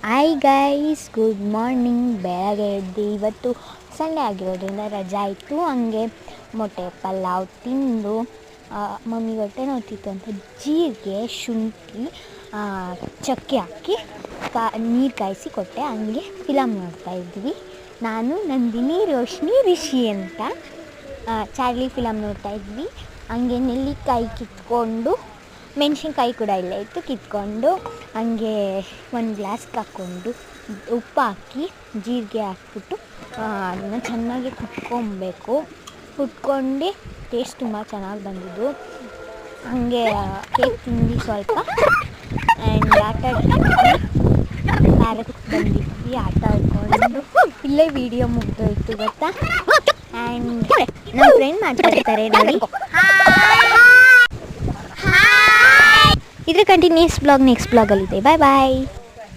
Hi guys, good morning. ಬೆಳಗ್ಗೆ ಎದ್ದು ಇವತ್ತು ಸಂಡೇ ಆಗಿರೋದ್ರಿಂದ ರಜೆ ಆಯಿತು. ಹಂಗೆ ಮೊಟ್ಟೆ ಪಲಾವ್ ತಿಂದು ಮಮ್ಮಿಗೆ ಹೊಟ್ಟೆ ನೋಡ್ತಿತ್ತು ಅಂತ ಜೀರಿಗೆ, ಶುಂಠಿ, ಚಕ್ಕೆ ಹಾಕಿ ನೀರು ಕಾಯಿಸಿ ಕೊಟ್ಟೆ. ಹಂಗೆ ಫಿಲಮ್ ನೋಡ್ತಾಯಿದ್ವಿ. ನಾನು ನಂದಿನಿ, ರೋಶ್ನಿ, ರಿಷಿ ಅಂತ ಚಾರ್ಲಿ ಫಿಲಮ್ ನೋಡ್ತಾಯಿದ್ವಿ. ಹಂಗೆ ನೆಲ್ಲಿಕಾಯಿ ಕಿತ್ಕೊಂಡು, ಮೆಣಸಿನ್ಕಾಯಿ ಕೂಡ ಇಲ್ಲೇ ಇತ್ತು, ಕಿತ್ಕೊಂಡು ಹಂಗೆ ಒಂದು ಗ್ಲಾಸ್ಗೆ ಹಾಕ್ಕೊಂಡು ಉಪ್ಪು ಹಾಕಿ ಜೀರಿಗೆ ಹಾಕ್ಬಿಟ್ಟು ಅದನ್ನು ಚೆನ್ನಾಗಿ ಕುಟ್ಕೊಬೇಕು. ಕುಟ್ಕೊಂಡು ಟೇಸ್ಟ್ ತುಂಬ ಚೆನ್ನಾಗಿ ಬಂದಿದ್ದು. ಹಾಗೆ ಕೇಕ್ ತಿಂದು ಸ್ವಲ್ಪ ಆ್ಯಂಡ್ ಆಟ ಆಡ್ತಿದ್ವಿ. ಪ್ಯಾರಕ್ ಬಂದಿದ್ವಿ, ಆಟ ಆಡ್ಕೊಂಡು ಇಲ್ಲೇ ವಿಡಿಯೋ ಮುಗ್ದೋಯ್ತು ಗೊತ್ತಾ. ಆ್ಯಂಡ್ ನಮ್ಮ ಫ್ರೆಂಡ್ ಮಾತಾಡ್ತಾರೆ ನೋಡಿ. ಇದ್ರ ಕಂಟಿನ್ಯೂಸ್ ಬ್ಲಾಗ್ ನೆಕ್ಸ್ಟ್ ಬ್ಲಾಗಲ್ಲಿದೆ. ಬಾಯ್ ಬಾಯ್.